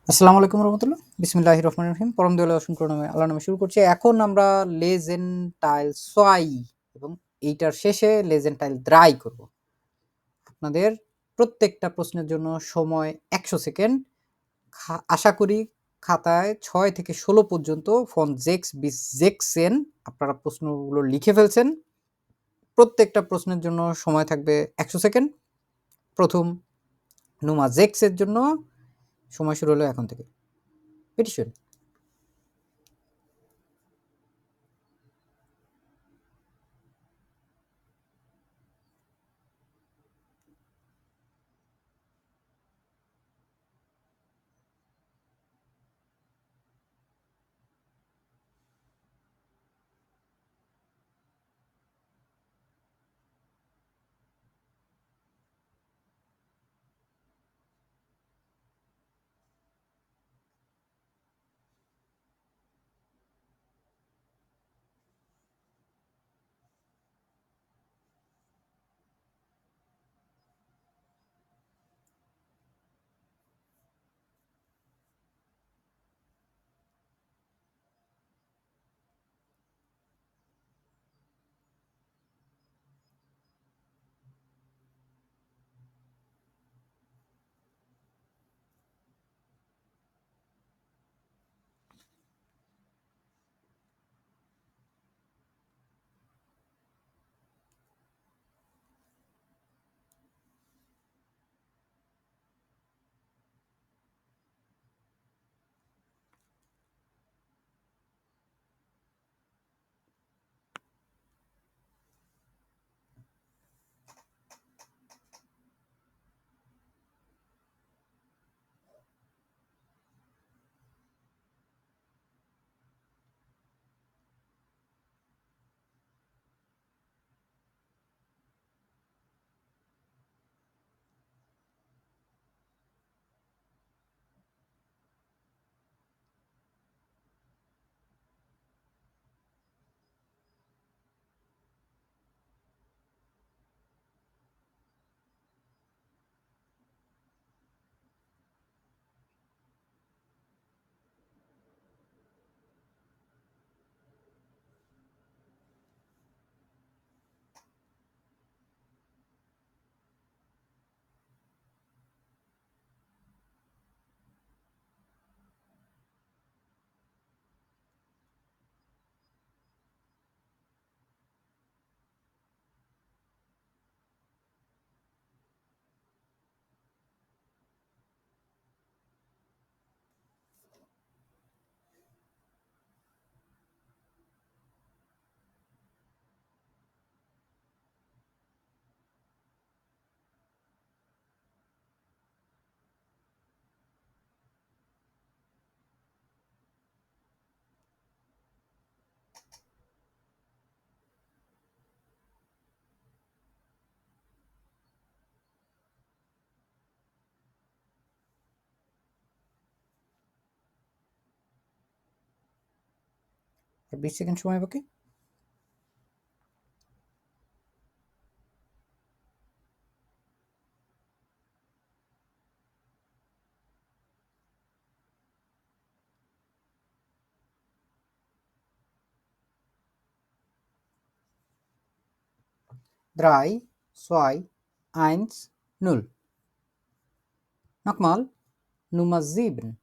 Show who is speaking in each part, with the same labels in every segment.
Speaker 1: আসসালামু আলাইকুম রহমতুল্লাহ। বিসমিল্লাহির রহমানির রহিম। পরম দয়ালু অসংখ্য নামে আল্লাহর নামে শুরু করছি। এখন আমরা লেজেন্ডাইল সোয়াই এবং এইটার শেষে লেজেন্ডাইল দ্রাই করব। আপনাদের প্রত্যেকটা প্রশ্নের জন্য সময় ১০০ সেকেন্ড। আশা করি খাতায় ৬ থেকে ১৬ পর্যন্ত ফন জেক্স বিস জেক্সেন আপনারা প্রশ্নগুলো লিখে ফেলছেন। প্রত্যেকটা প্রশ্নের জন্য সময় থাকবে ১০০ সেকেন্ড। প্রথম নুমা জেক্সের জন্য সময় শুরু হলো এখন থেকে। পিটিশন। আর ২০ সেকেন্ড সময় বাকি। drei, zwei, eins, null. Nochmal, Nummer 7.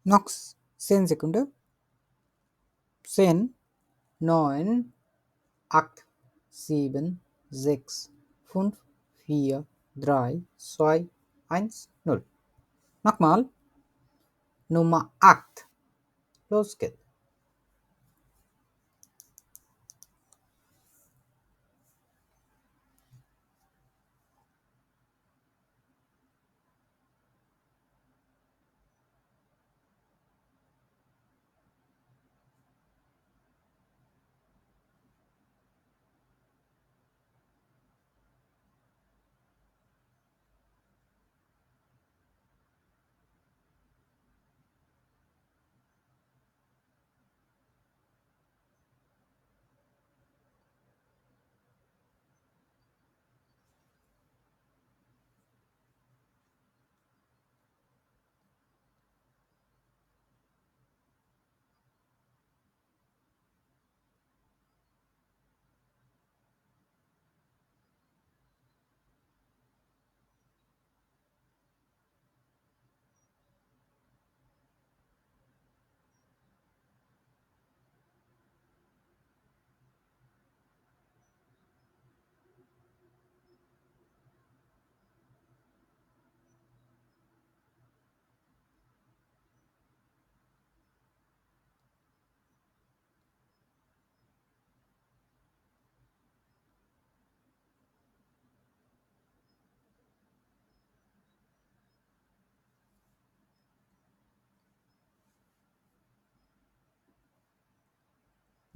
Speaker 1: Noch 10 Sekunden. 10, 9, 8, 7, 6, 5, 4, 3, 2, 1, 0. Nochmal. Nummer 8. Los geht's.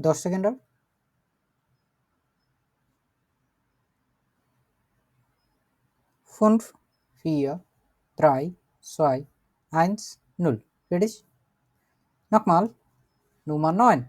Speaker 1: দশ সেকেন্ড আর 5, 4, 3, 2, 1, 0. Fertig? Nochmal. Nummer 9.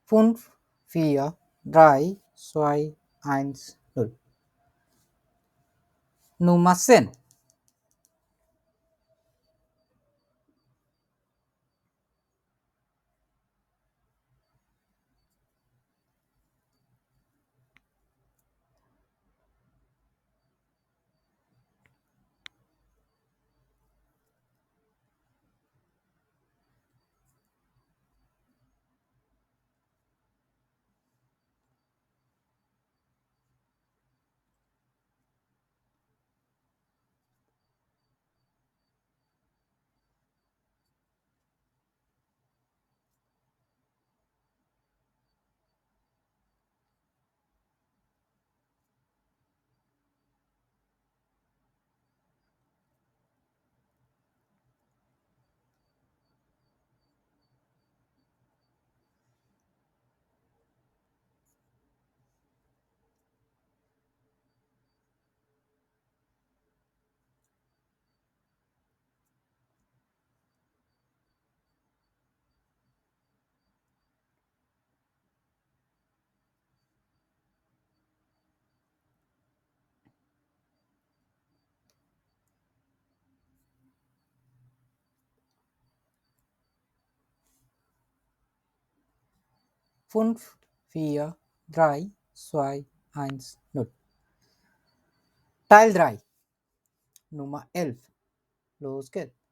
Speaker 1: Fünf, 4, 3, 2, 1, 0. Nummer 10. Fünf, 4, 3, 2, 1, 0. Teil 3. Nummer 11. Los geht's.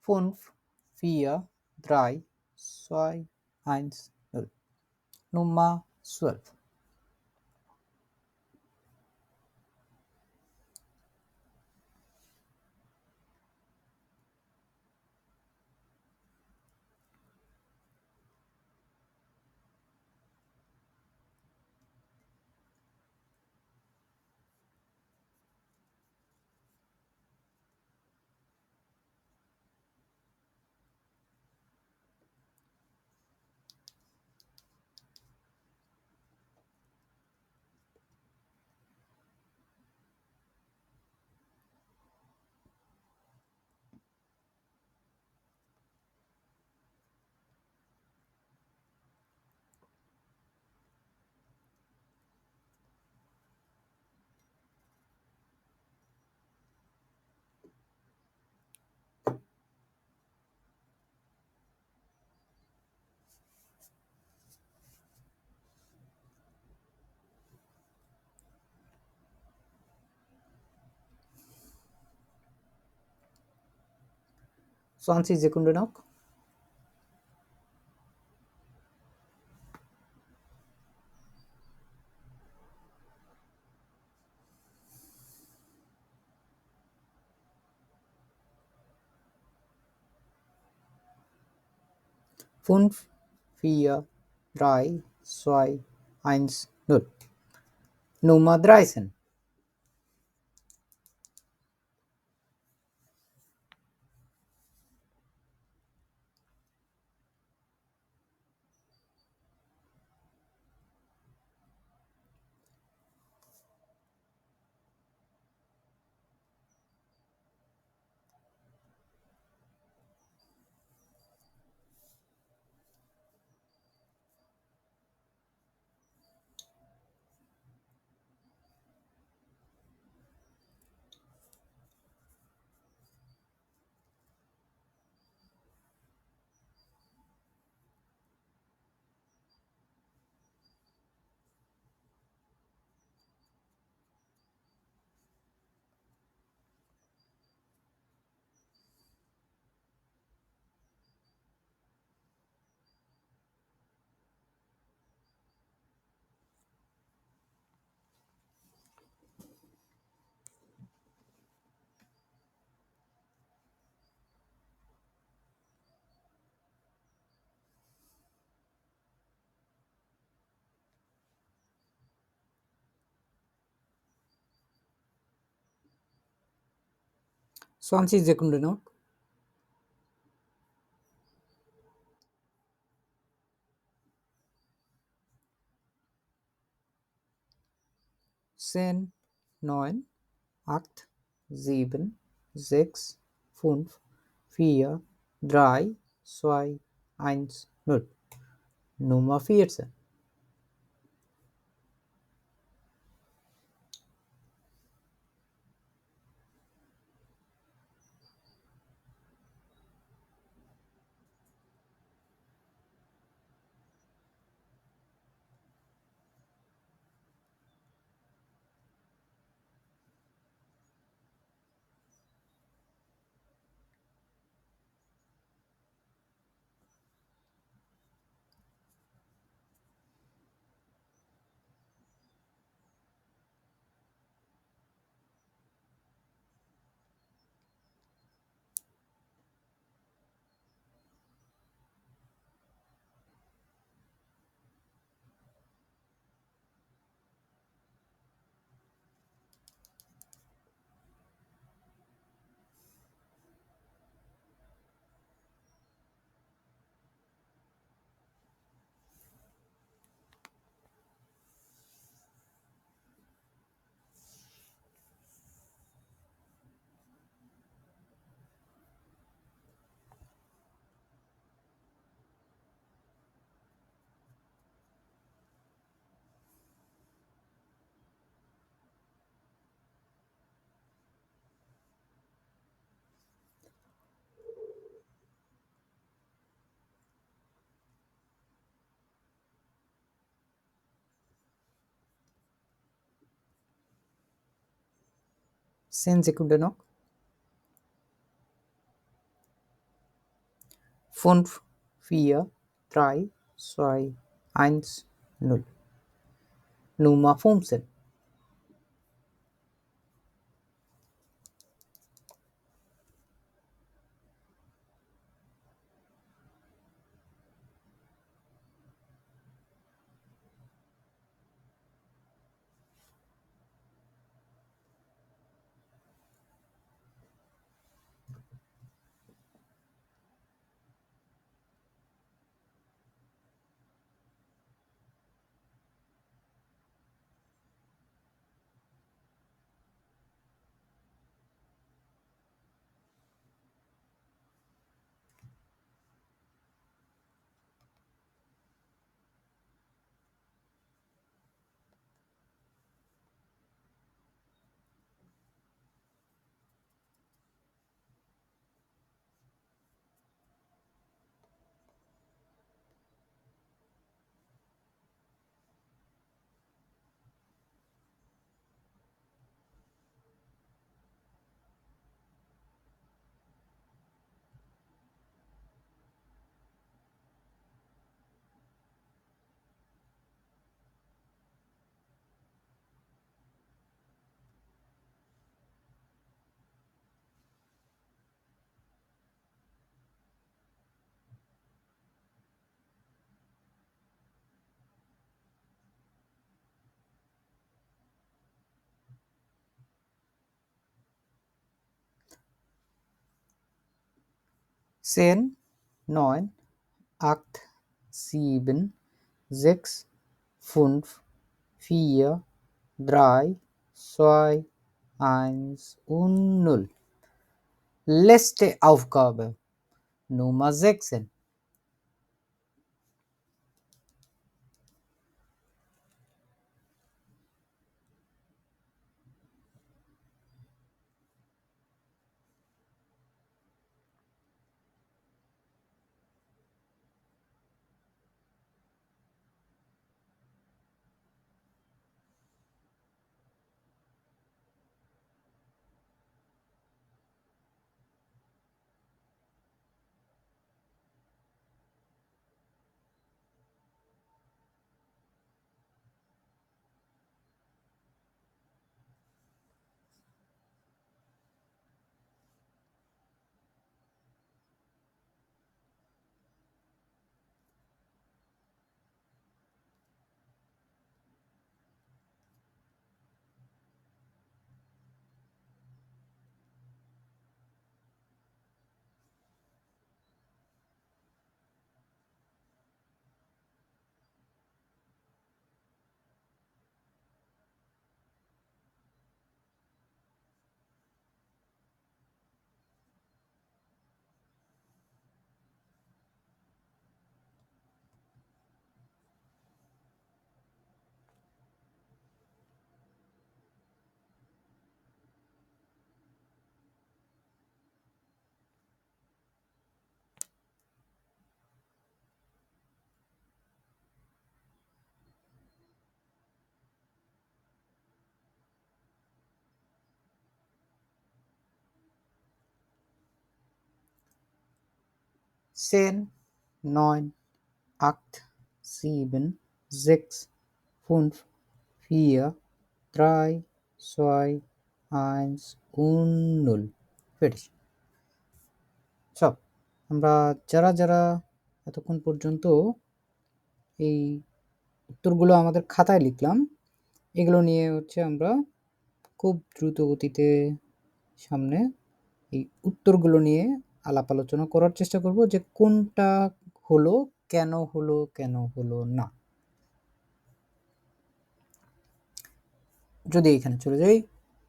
Speaker 1: 5, 4, 3, 2, 1, 0. Nummer 12. Zwanzig Sekunden noch. 5, 4, 3, 2, 1, 0. Nummer 13. Zwanzig Sekunden noch. 10, 9, 8, 7, 6, 5, 4, 3, 2, 1, 0. Nummer 14. Zehn Sekunden noch. 5, 4, 3, 2, 1, 0. Nummer 15. Zehn, 9, 8, 7, 6, 5, 4, 3, 2, 1 und 0. Letzte Aufgabe, Nummer 16. Zehn, 9, 8, 7, 6, 5, 4, 3, 2, 1 und 0. Fertig. সব আমরা যারা এতক্ষণ পর্যন্ত এই উত্তরগুলো আমাদের খাতায় লিখলাম, এগুলো নিয়ে হচ্ছে আমরা খুব দ্রুত গতিতে সামনে এই উত্তরগুলো নিয়ে আলাপ আলোচনা করার চেষ্টা করব যে কোনটা হলো, কেন হলো না। যদি এখানে চলে যাই,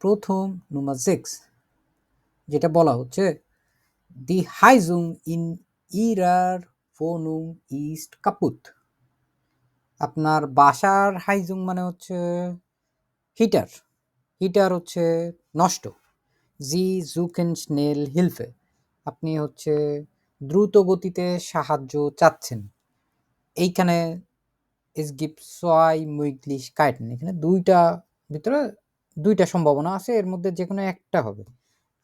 Speaker 1: প্রথম নাম্বার 6 যেটা বলা হচ্ছে, দি হাইজুং ইন ইরার ফোনুং ইস্ট কাপুত। আপনার বাসার হাইজুং মানে হচ্ছে হিটার, হিটার হচ্ছে নষ্ট। জি জুকেন স্নেল হিলফে, আপনি হচ্ছে দ্রুত গতিতে সাহায্য চাচ্ছেন। এইখানে es gibt zwei Möglichkeiten, এখানে দুইটা ভিতরে দুইটা সম্ভাবনা আছে, এর মধ্যে যে কোনো একটা হবে।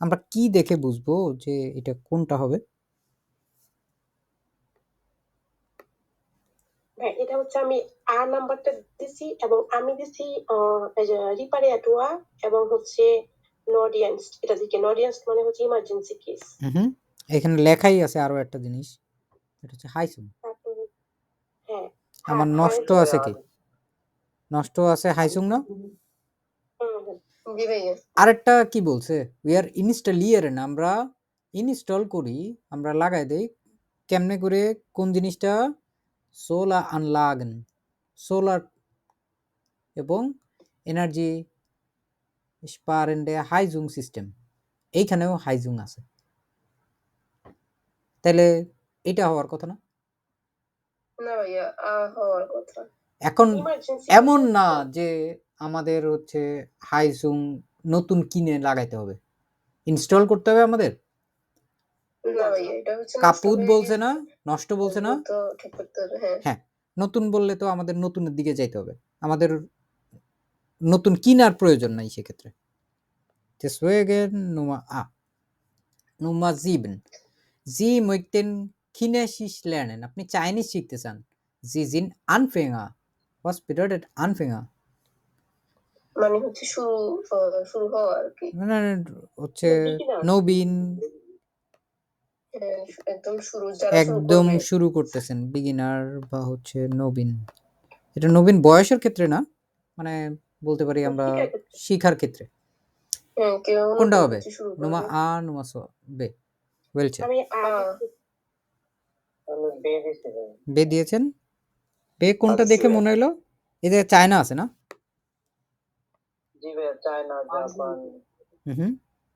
Speaker 1: আমরা কি দেখে বুঝবো যে এটা কোনটা হবে?
Speaker 2: হ্যাঁ, এটা হচ্ছে আমি আর নাম্বারটা দিছি এবং আমি দিছি এই যে রিপারিয়াটোয়া এবং হচ্ছে নডিয়ান্স, এটা দিকে নডিয়ান্স মানে হচ্ছে ইমার্জেন্সি কেস।
Speaker 1: হুম, এখানে লেখাই আছে আরো একটা জিনিস, এটা হচ্ছে হাইসুং।
Speaker 2: তারপরে হ্যাঁ
Speaker 1: আমার নষ্ট
Speaker 2: হাই
Speaker 1: আছে কি? নষ্ট আছে হাইসুং না?
Speaker 2: জি ভাইয়া।
Speaker 1: আরেকটা কি বলছে? উই আর ইনস্টলিয়ারেন, আমরা ইনস্টল করি, আমরা লাগাই দেই। কেমনে করে? কোন জিনিসটা? সোলার আনলাগেন, সোলার এবং এনার্জি স্পারেন্ডে হাইজুং সিস্টেম, এইখানেও হাইজুং আছে। তাহলে এটা হওয়ার কথা না?
Speaker 2: না ভাইয়া হওয়ার কথা।
Speaker 1: এখন
Speaker 2: ইমার্জেন্সি
Speaker 1: এমন না যে আমাদের হচ্ছে হাইজুং নতুন কিনে লাগাইতে হবে, ইনস্টল করতে হবে আমাদের।
Speaker 2: না ভাইয়া, এটা হচ্ছে
Speaker 1: কাপুত বলছে না, নষ্ট বলছে না?
Speaker 2: তো ঠিক করতে হবে। হ্যাঁ
Speaker 1: হ্যাঁ, নতুন বললে তো আমাদের নতুনের দিকে যাইতে হবে, আমাদের নতুন কিনার প্রয়োজন নাই সেক্ষেত্রে। Deswegen Nummer A. Nummer 7. Sie möchten Chinesisch lernen. আপনি চাইনিজ শিখতে চান। Sie sind Anfänger. Was bedeutet Anfänger?
Speaker 2: মানে হচ্ছে শুরু হওয়া আর কি।
Speaker 1: মানে হচ্ছে নবীন,
Speaker 2: একদম
Speaker 1: একদম শুরু করতেছেন, বিগিনার বা হচ্ছে নবীন। এটা নবীন বয়সের ক্ষেত্রে না, মানে বলতে পারি আমরা শিখার ক্ষেত্রে। কোনটা হবে? নুমা আ নুমা স বে? ওয়েলছে বে দিয়েছেন। বে কোনটা দেখে মনে হলো? এই যে চায়না আছে না?
Speaker 2: জি ভাইয়া, চায়না জাপান।
Speaker 1: হুম,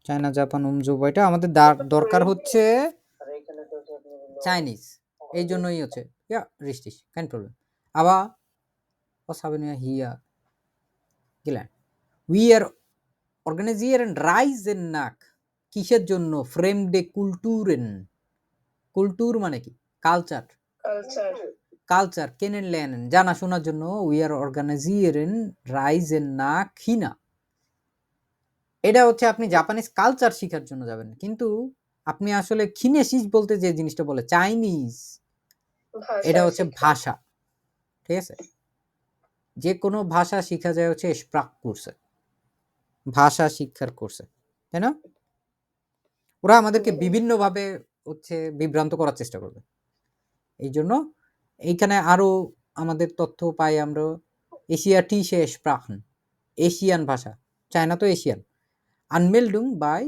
Speaker 1: চায়না জাপান উমজু, এটা আমাদের দরকার হচ্ছে চাইনিজ, এই জন্যই হচ্ছে ইয়া রিস্টিস কেন প্রবলেম। আবার was haben wir hier gelernt? Wir organisieren Reisen nach, কিসের জন্য? ফ্রেমডে কুলটুরেন। কুলটুর মানে কি? কালচার। কালচার কেনেন লেনেন, জানাশোনার জন্য। উই আর অর্গানাইজিয়েরেন রাইজেন না খিনা, এটা হচ্ছে আপনি জাপানিজ কালচার শেখার জন্য যাবেন, কিন্তু আপনি আসলে খিনেসিস বলতে যে জিনিসটা বলে চাইনিজ, এটা হচ্ছে ভাষা। ঠিক আছে, যে কোনো ভাষা শেখা যায় হচ্ছে স্প্রাক কোর্সে, ভাষা শিক্ষার কোর্সে, তাই না? ওরা আমাদেরকে বিভিন্নভাবে হচ্ছে বিভ্রান্ত করার চেষ্টা করবে। এই জন্য এইখানে আরো আমাদের তথ্য পাই আমরা। এশিয়াটিসে স্প্রাখন, এশিয়ান ভাষা, চায়না তো এশিয়ান। আনমেল্ডুং বাই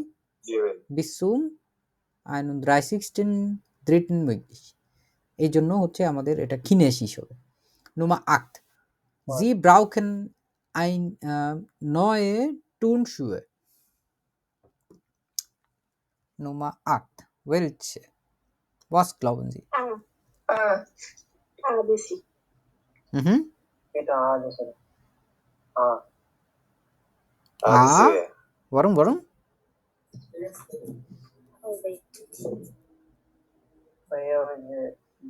Speaker 1: বিসুম 31 möglich, এই জন্য হচ্ছে আমাদের এটা খিনেসিস হবে। Nummer 8. Sie brauchen ein neue Turnschuhe. Nummer 8. Welche? Was glauben Sie? Mhm. Warum?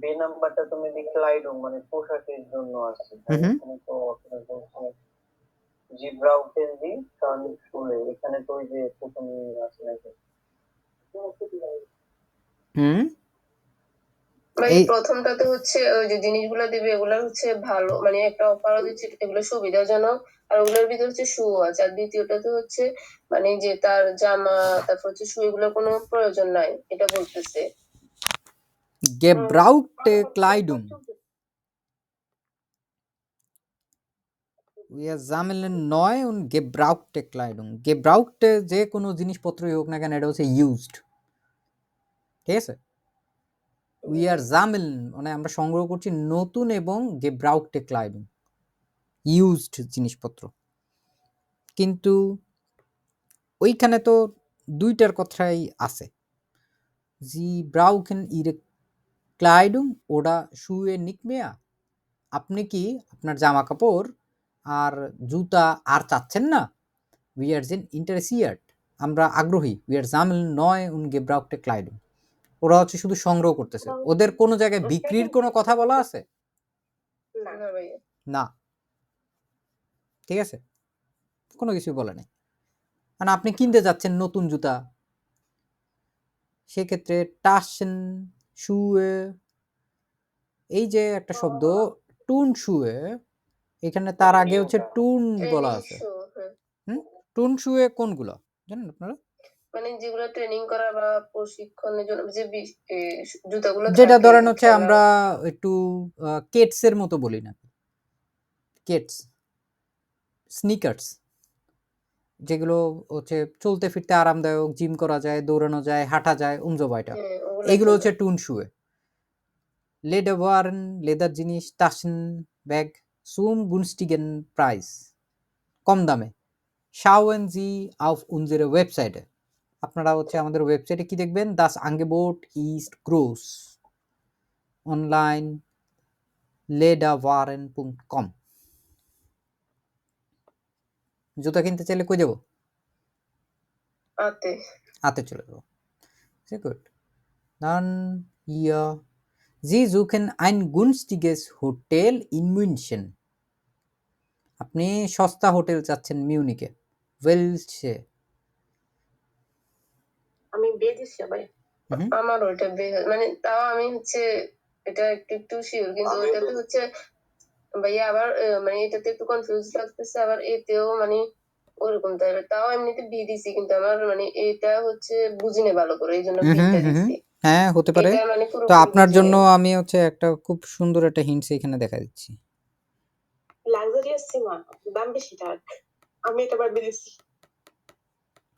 Speaker 2: বে নাম্বারটা তুমি ক্লাইডং মানে পোশাকের জন্য আছে, এখানে তো জিব্রাউটেন দি কারণ শুলে এখানে তো ওই যে প্রথম আছে নাকি।
Speaker 1: এই
Speaker 2: প্রথমটাতে হচ্ছে ওই যে জিনিসগুলো দিবে এগুলো হচ্ছে ভালো, মানে একটা অফারও দিচ্ছে, এগুলো সুবিধাজনক, আর ওগুলোর ভিতরে হচ্ছে শু আছে। আর দ্বিতীয়টাতে হচ্ছে মানে যে তার জামা তারপর হচ্ছে শু এগুলোর কোনো প্রয়োজন নাই, এটা বলতেছে।
Speaker 1: gebrauchte Kleidung. Wir sammeln neu und gebrauchte Kleidung. Gebrauchte যে কোনো জিনিসপত্রই হোক না কেন, এটা হচ্ছে used, ঠিক আছে? We are sammeln মানে আমরা সংগ্রহ করছি নতুন এবং gebrauchte Kleidung used জিনিসপত্র। কিন্তু ওইখানে তো দুইটার কথাই আছে। Sie brauchen ihre Kleidung oder Schuhe nicht mehr. আপনি কি আপনার জামা কাপড় আর জুতা আর চাচ্ছেন না? We are sind interessiert, আমরা আগ্রহী। We are sammeln neue und gebrauchte Kleidung. ওরা হচ্ছে শুধু সংগ্রহ করতেছে, ওদের কোনো জায়গায় বিক্রির কোনো কথা বলা আছে না, ঠিক আছে? কোনো কিছু বলে নাই। মানে আপনি কিনতে যাচ্ছেন নতুন জুতা, সেক্ষেত্রে টাসেন শুয়ে, এই যে একটা শব্দ টুনশুয়ে, এখানে তার আগে হচ্ছে টুন বলা
Speaker 2: ট্রেনিং
Speaker 1: আছে।
Speaker 2: শু, হ্যাঁ।
Speaker 1: টুনশুয়ে কোনগুলো জানেন আপনারা?
Speaker 2: মানে যেগুলো ট্রেনিং করা বা প্রশিক্ষণের জন্য যে জুতাগুলো
Speaker 1: যেটা
Speaker 2: থাকে
Speaker 1: ধরেন হচ্ছে
Speaker 2: খেলার।
Speaker 1: আমরা একটু কেটস এর মতো বলি না, কেটস, স্নিকার্স, যেগুলো হচ্ছে চলতে ফিরতে আরামদায়ক, জিম করা যায়, দৌড়ানো যায়, হাঁটা যায়, উমজোবাইটা,
Speaker 2: হ্যাঁ, ওগুলোর
Speaker 1: এগুলো
Speaker 2: জন্য।
Speaker 1: হচ্ছে টুনশুয়ে। লেডারওয়ারেন, লেদার জিনিস, টাসেন ব্যাগ, সুম গুনস্টিগেন প্রাইস, কম দামে। schauen Sie auf unsere Webseite, আপনারা হচ্ছে আমাদের ওয়েবসাইটে কি দেখবেন, das Angebot ist groß, online lederwaren.com। জুতা কিনতে চাইলে কই যাবো?
Speaker 2: আতে।
Speaker 1: হাতে চলে যাবো। Sehr gut. Dann hier, Sie suchen ein günstiges Hotel in München, আপনি সস্তা হোটেল চাচ্ছেন মিউনিকে। ওয়েলসে।
Speaker 2: আমি বিদেশি ভাই। আমার ওইটা মানে তাও আমি হচ্ছে এটা একটু একটু শিওর, কিন্তু ওইটাতে হচ্ছে ভাইয়া আবার মানে এটাতে একটু কনফিউজ লাগতেছে, আবার এতেও মানে ওরকম তাও এমনিতে বি দিছি, কিন্তু আমার মানে এটা হচ্ছে বুঝি না ভালো করে, এই জন্য বিটা দিছি।
Speaker 1: হ্যাঁ, হতে পারে।
Speaker 2: এটা মানে
Speaker 1: তো
Speaker 2: পুরোপুরি
Speaker 1: আপনার
Speaker 2: বুঝি
Speaker 1: জন্য
Speaker 2: নাই।
Speaker 1: আমি হচ্ছে একটা খুব সুন্দর একটা হিন্টস এখানে দেখা দিচ্ছি।
Speaker 2: লাক্সারিয়াস সিমা, দাম বেশি তার, আমি এটা বাদ দিয়েছি।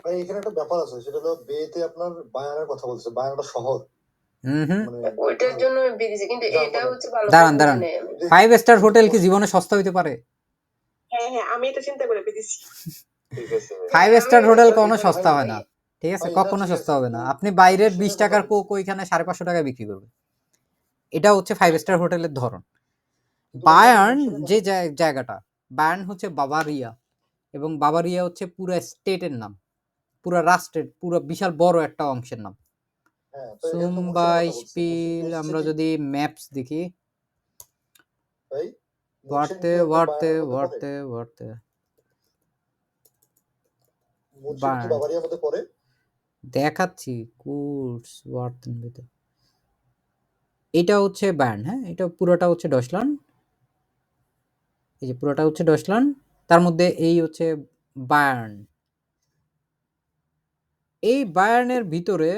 Speaker 3: ভাই এখানে একটা ব্যাপার আছে, সেটা হলো বেতে আপনার বায়ানের কথা বলছে, বায়ান একটা শহর, মানে
Speaker 2: ওইটার জন্য আমি দিয়ে দিছি, কিন্তু এটা হচ্ছে ভালো করে
Speaker 1: দাঁড়ান
Speaker 2: বুঝি
Speaker 1: দাঁড়ান,
Speaker 2: নাই আমি।
Speaker 1: 5 স্টার হোটেল কি জীবনে সস্তা হইতে পারে?
Speaker 2: হ্যাঁ হ্যাঁ, আমি এটা চিন্তা করে দিয়েছি।
Speaker 3: ঠিক আছে
Speaker 1: 5
Speaker 2: আমি
Speaker 1: স্টার হোটেল
Speaker 2: এটা
Speaker 1: কখনো
Speaker 2: চিন্তা
Speaker 1: সস্তা
Speaker 2: করি
Speaker 1: হয় না,
Speaker 2: নাই।
Speaker 1: ঠিক আছে?
Speaker 3: ভাই, এটা
Speaker 1: কখনো
Speaker 3: ঠিক
Speaker 1: সস্তা
Speaker 3: আছে,
Speaker 1: হবে না।
Speaker 3: কিন্তু
Speaker 1: আপনি বাইরের
Speaker 3: সেটা
Speaker 1: 20
Speaker 3: কথা
Speaker 1: টাকার
Speaker 3: বলছি।
Speaker 1: কোক ওইখানে 550 টাকায় বিক্রি করবে। এটা হচ্ছে 5 স্টার হোটেলের ধরন।
Speaker 3: কিন্তু ভাই, আমি
Speaker 1: বায়ার্ন
Speaker 3: মিউনিশের কথা
Speaker 1: যে
Speaker 3: বলছি।
Speaker 1: জায়গাটা, বায়ার্ন হচ্ছে বাভারিয়া, এবং বাভারিয়া হচ্ছে পুরো স্টেটের নাম, পুরো রাষ্ট্রের পুরো বিশাল বড় একটা অংশের নাম।
Speaker 3: হ্যাঁ, তো
Speaker 1: zum
Speaker 3: এটা তো মুর্শিদের কথা বলছি।
Speaker 1: Beispiel
Speaker 3: মুর্শিদ
Speaker 1: আমরা
Speaker 3: কি
Speaker 1: যদি ম্যাপস দেখি,
Speaker 3: ভাই, মুর্শিদ
Speaker 1: ওয়ার্তে
Speaker 3: কি আপনার
Speaker 1: ওয়ার্তে
Speaker 3: বায়ানের মধ্যে পড়ে?
Speaker 1: ওয়ার্তে ওয়ার্তে
Speaker 3: মুর্শিদ কি
Speaker 1: বায়ার্ন
Speaker 3: বাবারিয়ার মধ্যে পড়ে?
Speaker 1: দেখাচ্ছি কোর্স ওয়ার্তেন ভিতরে। এটা হচ্ছে বায়ার্ন, হ্যাঁ, এটা পুরোটা হচ্ছে ডয়চল্যান্ড, এই যে পুরোটা হচ্ছে ডয়চল্যান্ড, তার মধ্যে এই হচ্ছে বায়ার্ন। এই বায়ার্নের ভিতরে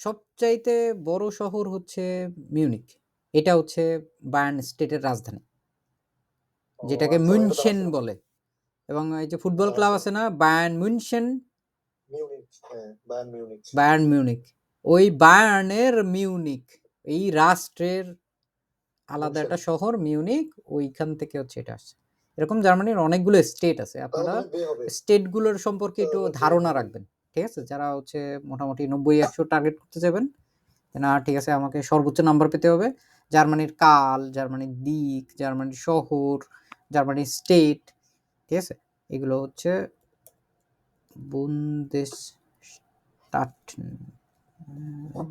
Speaker 1: সবচাইতে বড় শহর হচ্ছে মিউনিক। এটা হচ্ছে বায়ার্ন স্টেটের রাজধানী,
Speaker 3: ও
Speaker 1: যেটাকে
Speaker 3: আচ্ছা, ভাই, এটা
Speaker 1: মুনশেন
Speaker 3: জানা ছিল না।
Speaker 1: বলে। এবং এই যে ফুটবল
Speaker 3: জানা
Speaker 1: ক্লাব
Speaker 3: ছিল
Speaker 1: আছে
Speaker 3: না।
Speaker 1: না, বায়ার্ন মুনশেন,
Speaker 3: মিউনিক, হ্যাঁ, বায়ার্ন মিউনিক।
Speaker 1: বায়ার্ন মিউনিক, ওই বায়ার্নের মিউনিক, এই রাষ্ট্রের আলাদা
Speaker 3: মুনশেন।
Speaker 1: একটা শহর মিউনিক, ওইখান থেকে হচ্ছে এটা আসছে। এরকম জার্মানির অনেকগুলো স্টেট আছে,
Speaker 3: তাহলে
Speaker 1: আপনারা
Speaker 3: তুমি বে হবে।
Speaker 1: স্টেটগুলোর সম্পর্কে একটু
Speaker 3: তাহলে বে
Speaker 1: ধারণা
Speaker 3: হবে।
Speaker 1: রাখবেন, ঠিক আছে? যারা হচ্ছে মোটামুটি 90-100 টার্গেট করতে যাবেন, না ঠিক আছে, আমাকে সর্বোচ্চ নাম্বার পেতে হবে। জার্মানির কাল, জার্মানির দিক, জার্মানির শহর, জার্মানির স্টেট, ঠিক আছে? এগুলো হচ্ছে বুন্দেশস্টাট,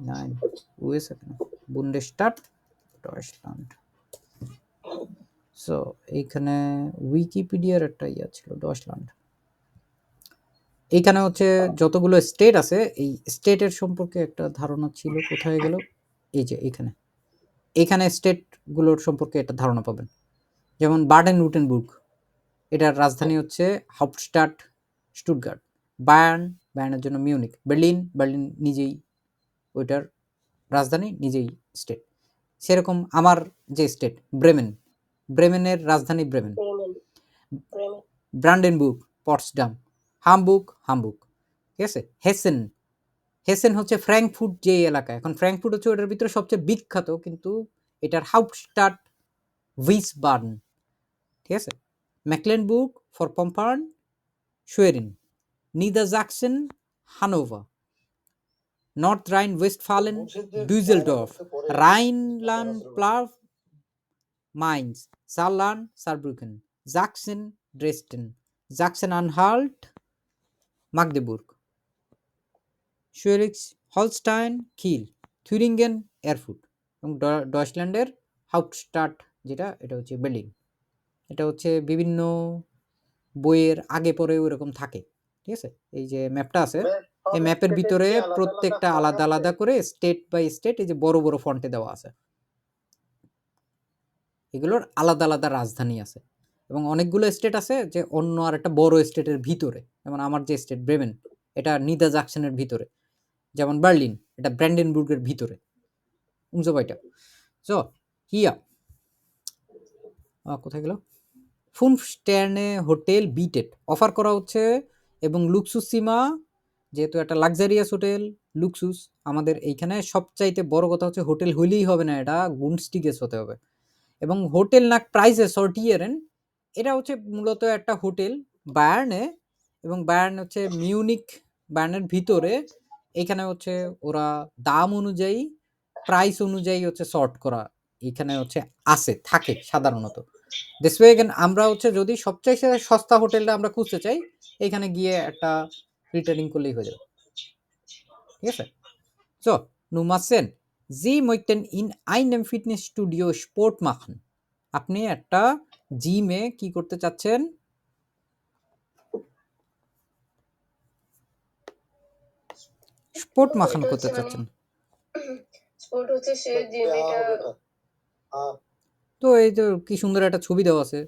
Speaker 1: nein, USA কেন? বুন্ডেস্টাট ডয়েচল্যান্ড। সো এইখানে উইকিপিডিয়ার একটা ইয়া ছিল, ডয়েচল্যান্ড। এইখানে হচ্ছে যতগুলো স্টেট আছে, এই স্টেটের সম্পর্কে একটা ধারণা ছিল। কোথায় গেল? এই যে এখানে, এখানে স্টেটগুলোর সম্পর্কে একটা ধারণা পাবেন। যেমন বার্ডেন রুটেনবুর্গ, এটার রাজধানী হচ্ছে হাউপস্টাট স্টুটগার্ট। বায়ার্ন, বায়ার্নের জন্য মিউনিক। বার্লিন, বার্লিন নিজেই ওইটার রাজধানী, নিজেই স্টেট। সেরকম আমার যে স্টেট ব্রেমেন, ব্রেমেনের রাজধানী ব্রেমেন। ব্রান্ডেনবুর্গ, পটসডাম। হামবুর্গ, হামবুর্গ, ঠিক আছে? হেসেন, হেসেন হচ্ছে ফ্র্যাঙ্কফুর্ট যে এলাকা, এখন ফ্র্যাঙ্কফুর্ট হচ্ছে ওটার ভিতরে সবচেয়ে বিখ্যাত, কিন্তু এটার হাউপস্টাট উইসবার্ন, ঠিক আছে? ম্যাকলেনবুর্গ ফর পম্পার্ন, শুয়েরিন, নিদারজাক্সেন, হানোভার, নর্থ রাইন ওয়েস্টফালেন,
Speaker 3: মুর্শিদ যে বায়ানের
Speaker 1: ডুইসেলডর্ফ,
Speaker 3: মধ্যে পড়ে, এটা জানা
Speaker 1: রাইনলান্ড
Speaker 3: ছিল না।
Speaker 1: প্লাভ, মাইন্স, সারলান, সারব্রুকেন, জাক্সেন, ড্রেসডেন, জাক্সেন আনহাল্ট, মাগদেবুর্গ, শুয়েরিক্স, হলস্টাইন, কিল, থুরিঙ্গেন, এরফুট, এবং ডয়চল্যান্ডের হাউপস্টাট যেটা, এটা হচ্ছে বের্লিন। এটা হচ্ছে বিভিন্ন বইয়ের আগে পরে ওরকম থাকে, ঠিক আছে? এই যে ম্যাপটা আছে, এই ম্যাপের ভিতরে প্রত্যেকটা আলাদা আলাদা করে স্টেট বাই স্টেট এই যে বড় বড় ফন্টে দেওয়া আছে। এগুলোর আলাদা আলাদা রাজধানী আছে এবং অনেকগুলো স্টেট আছে যে অন্য আর একটা বড় স্টেটের ভিতরে, যেমন আমার যে স্টেট ব্রেমেন, এটা নিদা জাকসেনের ভিতরে, যেমন বার্লিন এটা ব্র্যান্ডেনবুর্গের ভিতরে, উনসো বাইটা। সো হিয়া কোথায় গেল, 5 স্টার্নে হোটেল বিটেড অফার করা হচ্ছে এবং লুক্সুস সীমা, যেহেতু একটা লাক্সারিয়াস হোটেল লুক্সুস, আমাদের এইখানে সবচাইতে বড় কথা হচ্ছে হোটেল হইলেই হবে না, এটা গুনস্টিগেস হতে হবে। এবং হোটেল নাক প্রাইসে সর্টিয়ারেন, এটা হচ্ছে মূলত একটা হোটেল বায়ার্নে, এবং বায়ার্ন হচ্ছে মিউনিক, বায়ার্নের ভিতরে। এখানে হচ্ছে ওরা দাম অনুযায়ী প্রাইস অনুযায়ী হচ্ছে সর্ট করা এখানে হচ্ছে আছে থাকে সাধারণত। দেশওয়েগেন আমরা হচ্ছে যদি সবচাইতে সস্তা হোটেলটা আমরা খুঁজতে চাই, এখানে গিয়ে একটা রিটার্নিং করলেই হয়ে যাবে, ঠিক আছে? So Nummer 10, Sie möchten in einem Fitnessstudio Sport machen. আপনি একটা জিমে কি করতে চাচ্ছেন? স্পোর্ট মাখন
Speaker 2: এটা
Speaker 1: করতে
Speaker 2: হচ্ছে
Speaker 1: চাচ্ছেন।
Speaker 2: স্পোর্ট হচ্ছে সে যে
Speaker 3: হবে
Speaker 2: এটা
Speaker 3: এটা।
Speaker 1: তো এই তো কি সুন্দর একটা ছবি দেওয়া আছে,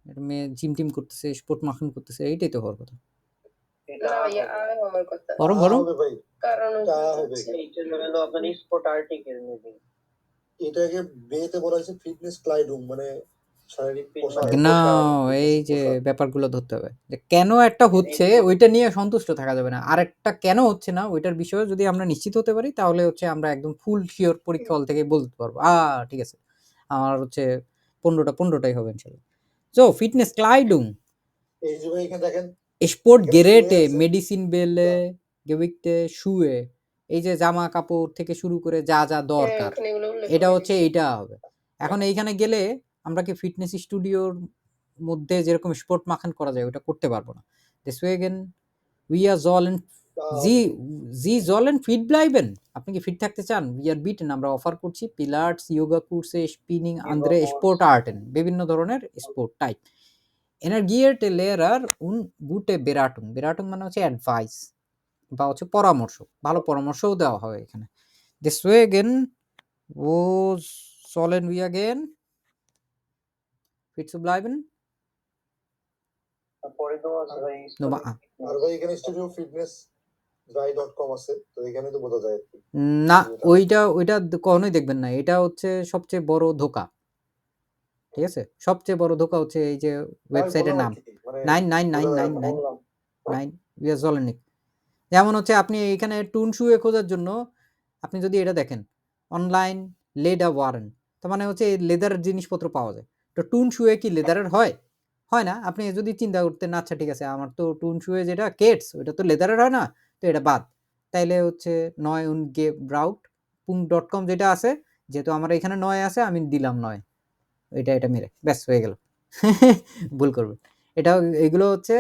Speaker 1: একটা মেয়ে জিম টিম করতেছে, স্পোর্ট মাখন করতেছে, এইটাই তো হওয়ার কথা।
Speaker 2: না ভাইয়া আর আমার কথা,
Speaker 1: বরং বরং
Speaker 3: হবে ভাই,
Speaker 2: কারণ
Speaker 3: এটা হবে।
Speaker 2: হচ্ছে
Speaker 4: এইটা হলো আপনার স্পোর্ট আর্টিকেল মেবি।
Speaker 3: এটাকে বেতে বলা হয়েছে ফিটনেস ক্লাইডুম, মানে শারীরিক পোশাক।
Speaker 1: না, এই যে ব্যাপারগুলো ধরতে হবে যে কেন একটা হচ্ছে ওইটা নিয়ে সন্তুষ্ট থাকা যাবে না, আর একটা কেন হচ্ছে না ওইটার বিষয়ে যদি আমরা নিশ্চিত হতে পারি তাহলে হচ্ছে আমরা একদম ফুল শিওর পরীক্ষা হল থেকে বলতে পারবো ঠিক আছে আমার হচ্ছে 15টাই হবে ইনশাল্লাহ। সো ফিটনেস ক্লাইডুং
Speaker 3: এই যে ভাই এখানে দেখেন
Speaker 1: স্পোর্ট
Speaker 3: এখানে
Speaker 1: গেরেটে
Speaker 3: শুয়ে আছে।
Speaker 1: মেডিসিন বেলে গেবিকতে শুয়ে, এই যে জামা কাপড় থেকে শুরু করে যা যা দরকার
Speaker 2: এখানে এগুলো উল্লেখ
Speaker 1: এটা
Speaker 2: করা
Speaker 1: হচ্ছে এইটা হবে। এখন এইখানে গেলে আমরা কি ফিটনেস স্টুডিওর মধ্যে যেরকম স্পোর্ট মাখান করা যায় ওটা করতে পারবো না। deswegen wir sollen জি sollen fit bleiben, আপনি কি ফিট থাকতে চান? wir bieten আমরা অফার করছি পিলার্স, যোগা কোর্সে, স্পিনিং, আন্দ্রে স্পোর্ট আর্টেন, বিভিন্ন ধরনের স্পোর্ট টাইপ। এনার্জিয়াতে লেয়ার উন গুটে বেরাটুং, বেরাটুং মানে হচ্ছে অ্যাডভাইস বা হচ্ছে পরামর্শ, ভালো পরামর্শও দেওয়া হয় এখানে। deswegen wo sollen wir gehen fit zu bleiben?
Speaker 4: তারপরে তো আছে ভাই
Speaker 1: Nummer A.
Speaker 3: আর ভাই এখানে স্টুডিও ফিটনেস dry.com আছে, তো এখানে তো বোঝা যায় আর কি।
Speaker 1: না, ওইটা কখনোই দেখবেন না, এটা হচ্ছে সবচেয়ে বড় ধোকা, ঠিক আছে? সবচেয়ে বড় ধোকা হচ্ছে এই যে ওয়েবসাইটের নাম
Speaker 3: মানে
Speaker 1: 999999 wir sollen nicht। যেমন হচ্ছে আপনি এখানে টুন শুয়ে খোঁজার জন্য আপনি যদি এটা দেখেন অনলাইন লেদার ওয়ারেন, তার মানে হচ্ছে লেদারের জিনিসপত্র পাওয়া যায়। তো টুন শুয়ে কি লেদারের হয়? হয় না। আপনি যদি চিন্তা করতেন আচ্ছা ঠিক আছে আমার তো টুন শুয়ে যেটা কেটস ওইটা তো লেদারের হয় না, তো এটা বাদ, তাইলে হচ্ছে নয় উন গে ব্রাউট .com যেটা আছে, যেহেতু আমার এখানে 9 আছে আমি দিলাম 9, এটা মেরে ব্যাস হয়ে গেল। ভুল করবে এটা, এগুলো হচ্ছে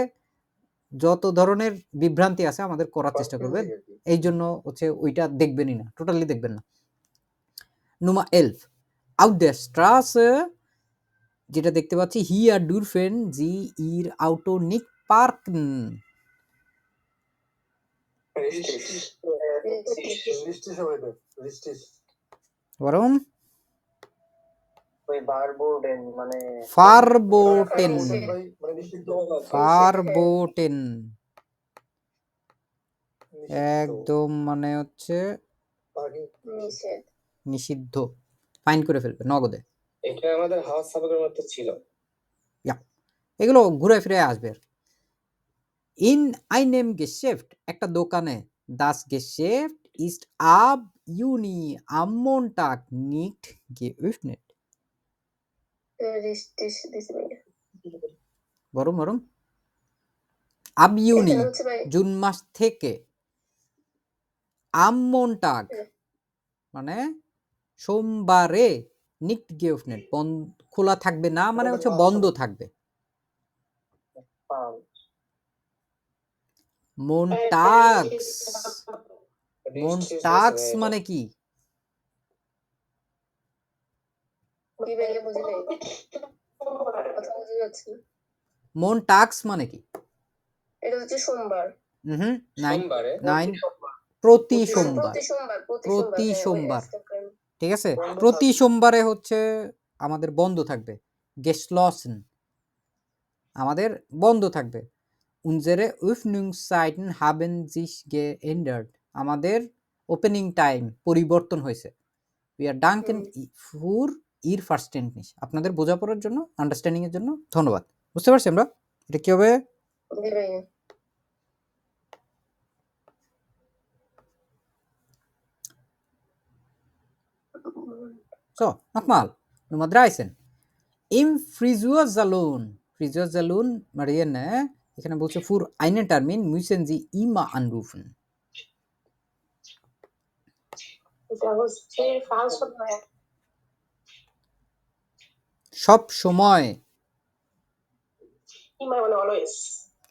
Speaker 1: যত ধরনের বিভ্রান্তি আছে আমাদের করার চেষ্টা করবেন, এই জন্য হচ্ছে ওইটা দেখবেনই না, টোটালি দেখবেন না। Nummer 11 auf der Straße, যেটা দেখতে পাচ্ছি hier dürfen Sie Ihr Auto nicht parken। Warum?
Speaker 4: ওই বারবোর্ডেন মানে
Speaker 1: Verboten,
Speaker 3: মানে নিষিদ্ধ,
Speaker 1: verboten একদম মানে হচ্ছে
Speaker 2: নিষেধ।
Speaker 1: নিষিদ্ধ, ফাইন করে ফেলবে নগদে।
Speaker 4: এটা আমাদের হাউস সাবেকের মধ্যে ছিল।
Speaker 1: এগুলো ঘুরে ফিরে আসবে। ইন einem Geschäft একটা দোকানে, das Geschäft ist ab Juni am Montag nicht geöffnet। বরং ab Juni
Speaker 2: এখানে হচ্ছে ভাই
Speaker 1: জুন মাস থেকে, am Montag মানে সোমবারে, nicht geöffnet খোলা থাকবে না মানে হচ্ছে বন্ধ থাকবে। Montags, Montags মানে কি?
Speaker 2: কি ভাইয়া বুঝি নাই, কথা বুঝে যাচ্ছে না।
Speaker 1: Montags মানে কি?
Speaker 2: এটা হচ্ছে সোমবার,
Speaker 1: নাইন প্রতি সোমবার,
Speaker 2: প্রতি সোমবার,
Speaker 1: ঠিক আছে? প্রতি সোমবারে হচ্ছে আমাদের বন্ধ থাকবে। geschlossen আমাদের বন্ধ থাকবে। unsere Öffnungszeiten haben sich geändert আমাদের ওপেনিং টাইম পরিবর্তন হয়েছে। wir danken für ihr Verständnis আপনাদের বোঝাপড়ার জন্য, আন্ডারস্ট্যান্ডিং এর জন্য ধন্যবাদ। বুঝতে পারছি আমরা? এটা কি হবে?
Speaker 2: জি ভাইয়া।
Speaker 1: So, nochmal. Nummer 13. Im Friseursalon. Friseursalon, Marianne, এখানে বলছে für einen Termin müssen Sie immer anrufen.
Speaker 2: এটা হচ্ছে ফালস ভাইয়া।
Speaker 1: সব সময়,
Speaker 2: ইমার মানে অলওয়েজ।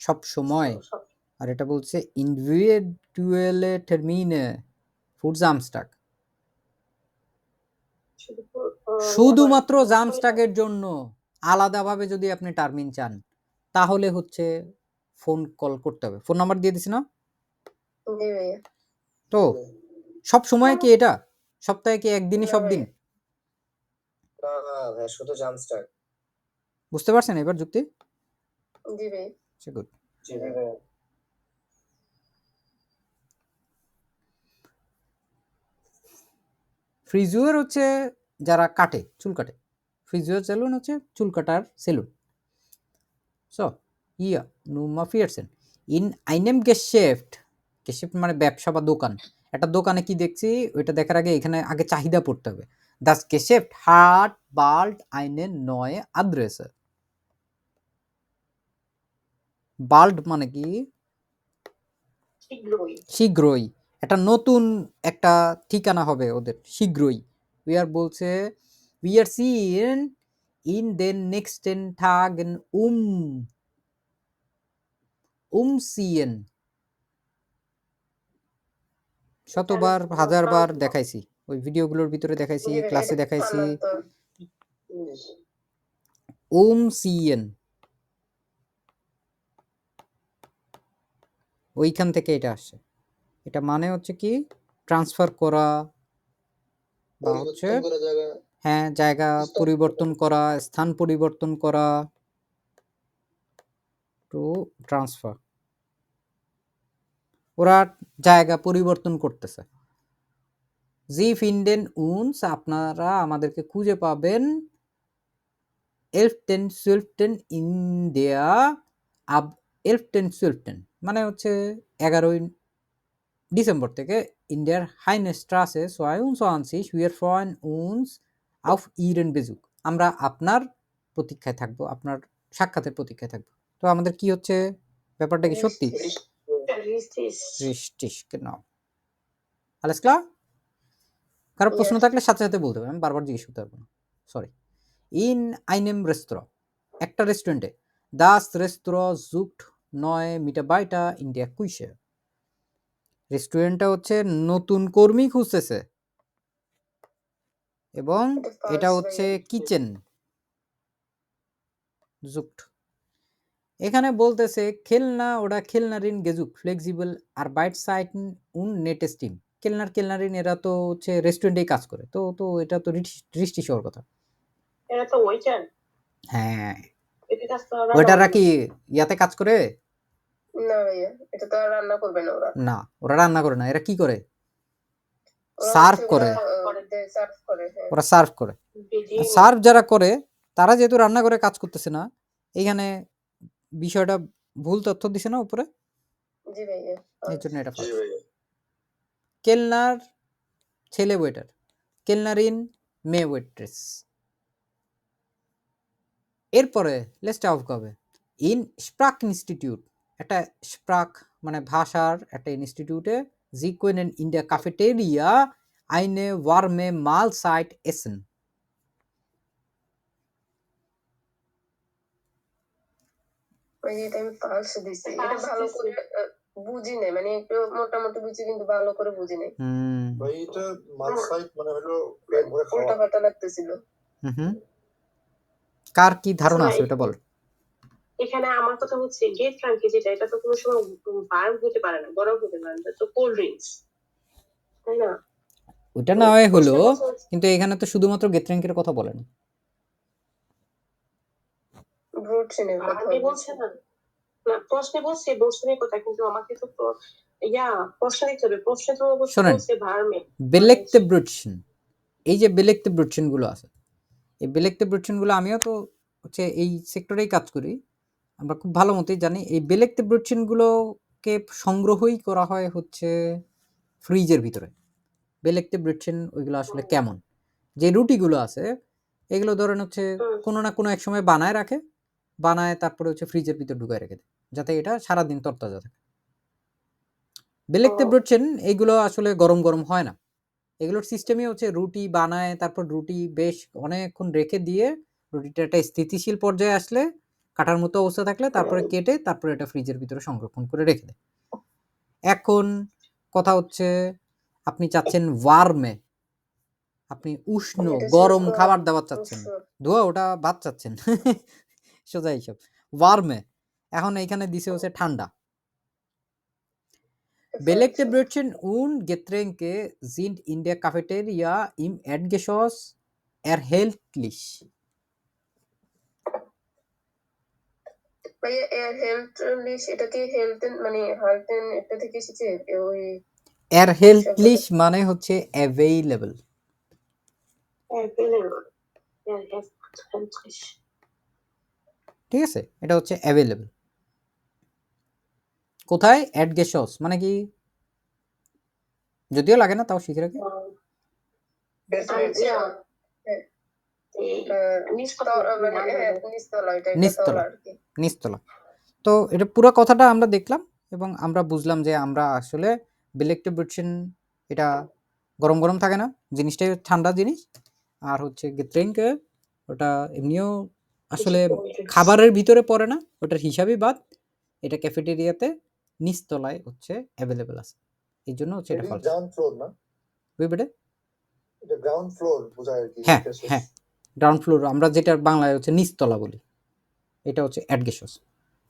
Speaker 1: সব সময়। আর এটা বলছে individuelle Termine für Samstag. শুধুমাত্র জামস্টাগের জন্য আলাদাভাবে যদি আপনি টার্মিন চান তাহলে হচ্ছে ফোন কল করতে হবে। ফোন নাম্বার দিয়ে দিছি না?
Speaker 2: জি ভাইয়া।
Speaker 1: তো সব সময় কি এটা? সপ্তাহে কি একদিনই সব দিন?
Speaker 4: না না ভাই, শুধু জামস্টার।
Speaker 1: বুঝতে পারছেন এবার যুক্তি?
Speaker 2: জি ভাই।
Speaker 1: আচ্ছা, গুড।
Speaker 4: জি ভাই।
Speaker 1: ফ্রিজুয়ার হচ্ছে যারা কাটে, চুল কাটে। ফ্রিজুয়ার সেলুন হচ্ছে চুল কাটার salon. So yeah Nummer 14 in einem Geschäft, Geschäft মানে ব্যবসা বা দোকান। একটা দোকানে কি দেখছি ওইটা দেখার আগে এখানে আগে চাহিদা পড়তে হবে। Das Geschäft hat bald eine neue Adresse. Bald মানে কি?
Speaker 2: শীঘ্রই।
Speaker 1: শীঘ্রই। একটা নতুন একটা ঠিকানা হবে ওদের শীঘ্রই। উইয়ার বলছে we are seeing in den nächsten Tagen umziehen শতবার হাজারবার দেখাইছি, ওই ভিডিওগুলোর ভিতরে দেখাইছি, ক্লাসে দেখাইছি। umziehen ওইখান থেকে এটা আসছে। এটা মানে হচ্ছে কি ট্রান্সফার করা বা হচ্ছে হ্যাঁ জায়গা পরিবর্তন করা, স্থান পরিবর্তন করা, টু ট্রান্সফার। ওরা জায়গা পরিবর্তন করতেছে। জি ফিন্ডেন উনস আপনারা আমাদেরকে খুঁজে পাবেন 11-12 ইন দেয়া আব 11-12 মানে হচ্ছে 11 ডিসেম্বর থেকে ইন্ডিয়ার হাইনেস্ট্রাসে 22 wir freuen uns auf Ihren Besuch আমরা আপনার প্রতীক্ষায় থাকবো, আপনার সাক্ষাতের প্রতীক্ষায় থাকবো। তো আমাদের কি হচ্ছে ব্যাপারটা কি সত্যি? richtig genau alles klar? কারো প্রশ্ন থাকলে সাথে সাথে বলতে হবে, আমি বারবার জিজ্ঞেস করতে পারবো না, সরি। in einem Restaurant একটা রেস্টুরেন্টে das Restaurant sucht neue Mitarbeiter in der Küche রেস্টুরেন্টটা হচ্ছে নতুন কর্মী খুঁজতেছে এবং এটা হচ্ছে কিচেন জুক্ট। এখানে বলতেছে খেলনা ওটা খেলনারিন গেজুক ফ্লেক্সিবল আর বাইট সাইটন উন নেটেস টিম কেলনারিন এরা তো হচ্ছে রেস্টুরেন্টেই কাজ করে, তো তো এটা তো দৃষ্টি শহর কথা।
Speaker 2: এরা তো ওয়েটার।
Speaker 1: হ্যাঁ
Speaker 2: এটা কাজ তো
Speaker 1: ওয়েটাররা কি ইয়াতে কাজ করে?
Speaker 2: না ভাইয়া, এটা তো আর রান্না করবে না ওরা।
Speaker 1: না ওরা রান্না করে না, এরা কি করে? সার্ভ করে। ওরা সার্ভ করে। সার্ভ যারা করে তারা যেহেতু রান্না করে কাজ করতেছে না, এইখানে বিষয়টা ভুল তথ্য দিছে না উপরে,
Speaker 2: জি ভাইয়া,
Speaker 1: এই জন্য এটা ফালতু। কেলনার ছেলে ওয়েটার, কেলনারিন মেয়ে ওয়েট্রেস। এরপরে লেস্টে অফ হবে ইন স্প্রাক ইনস্টিটিউট, একটা স্প্রাক মানে ভাষার একটা ইনস্টিটিউটে জি কোয়েনেন ইন দ্য ক্যাফেটেরিয়া আইনে ওয়ার্মে মাল সাইট এসেন।
Speaker 2: এটা আমি ফালস দিছি, এটা ভালো করে বুঝি নাই, মানে একটু মোটামুটি বুঝি কিন্তু ভালো করে বুঝি নাই।
Speaker 3: ভাই এটা মাল সাইট মানে হলো পেট ভরে খাওয়া।
Speaker 2: উল্টা পাল্টা লাগতেছিল।
Speaker 1: কার কি ধারণা আছে ওটা বল।
Speaker 5: এখানে আমার কথা হচ্ছে গেট ফ্রাঙ্কি যেটা, এটা তো কোনো সময় ভার্ব হতে পারে না, বরফ হতে পারে না, তো কোল্ড ড্রিঙ্কস, তাই না?
Speaker 1: ওটা না হয় হলো, কিন্তু এখানে তো শুধুমাত্র গেট্রিঙ্কের কথা বলেন।
Speaker 2: বলছেন এগুলো
Speaker 5: আমাকে বলছে না, না প্রশ্নে বলছে বলছেনই কথা, কিন্তু আমাকে তো প্রশ্ন দিতে হবে। প্রশ্নে তো অবশ্যই
Speaker 1: শোনেন,
Speaker 5: বলছে ভার্মে।
Speaker 1: বেলেক্তে ব্রুটশন, এই যে বেলেক্তে ব্রুটশন গুলো আছে, এই বেলেক্তে ব্রুটশন গুলো আমিও তো হচ্ছে এই সেক্টরেই কাজ করি, আমরা খুব ভালো মতোই জানি এই বেলেক্তে ব্রুটশন গুলোকে সংগ্রহই করা হয় হচ্ছে ফ্রিজের ভিতরে। বেলেক্তে ব্রুটশন ওইগুলো আসলে কেমন, যে রুটিগুলো আছে এগুলো ধরেন হচ্ছে কোনো না কোনো এক সময় বানায় রাখে, বানায় তারপরে হচ্ছে ফ্রিজের ভিতর ঢুকায় রেখে দেয় যাতে এটা সারাদিন তরতাজা থাকে। বেলেক্তে ব্রুটশন এইগুলো আসলে গরম গরম হয় না, এগুলোর সিস্টেমই হচ্ছে রুটি বানায়, তারপর রুটি বেশ অনেকক্ষণ রেখে দিয়ে রুটিটা একটা স্থিতিশীল পর্যায়ে আসলে কাটার মতো অবস্থা থাকলে তারপরে কেটে তারপরে এটা ফ্রিজের ভিতরে সংরক্ষণ করে রেখে দেয়। এখন কথা হচ্ছে আপনি চাচ্ছেন ওয়ার্মে, আপনি উষ্ণ
Speaker 2: এটা
Speaker 1: গরম
Speaker 2: শুষ্ক,
Speaker 1: খাবার দাবার চাচ্ছেন,
Speaker 2: উষ্ণ।
Speaker 1: ধোয়া ওটা ভাত চাচ্ছেন সোজা এইসব ওয়ার্মে। এখন এইখানে দিছে হচ্ছে ঠান্ডা। Belegte
Speaker 2: আচ্ছা।
Speaker 1: Brötchen und Getränke sind in der Cafeteria im Erdgeschoss erhältlich.
Speaker 2: ভাইয়া এর হেলথ এটা কি হেলথ মানে হেলথ এটা থেকে এসেছে ওই
Speaker 1: Erhältlich মানে হচ্ছে available। ঠিক আছে, এটা হচ্ছে available কোথায়? Erdgeschoss মানে কি, যদিও লাগে না তাও শিখে রাখি। নিচতলা, নিচতলা। তো এটা পুরো কথাটা আমরা দেখলাম এবং আমরা বুঝলাম যে আমরা আসলে বেলেক্টে ব্রুটশন এটা গরম গরম থাকে না, জিনিসটাই ঠান্ডা জিনিস। আর হচ্ছে গেট্রেঙ্কে ওটা এমনিও আসলে খাবারের ভিতরে পড়ে না, ওটার হিসাবই বাদ। এটা ক্যাফেটেরিয়াতে নিচতলায় হচ্ছে অ্যাভেলেবেল আছে, এই জন্য হচ্ছে এটা ফলস।
Speaker 3: গ্রাউন্ড ফ্লোর না,
Speaker 1: বুঝবে?
Speaker 3: এটা গ্রাউন্ড ফ্লোর বোঝায় আর কি।
Speaker 1: হ্যাঁ হ্যাঁ, গ্রাউন্ড ফ্লোর আমরা যেটা বাংলায় হচ্ছে নিচতলা বলি, এটা হচ্ছে অ্যাডগেশস।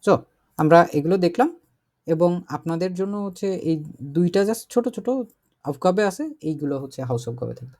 Speaker 1: সো আমরা এগুলো দেখলাম এবং আপনাদের জন্য হচ্ছে এই দুইটা জাস্ট ছোট ছোট অফ কবে আছে, এইগুলো হচ্ছে হাউস অফ কবে থাকবে।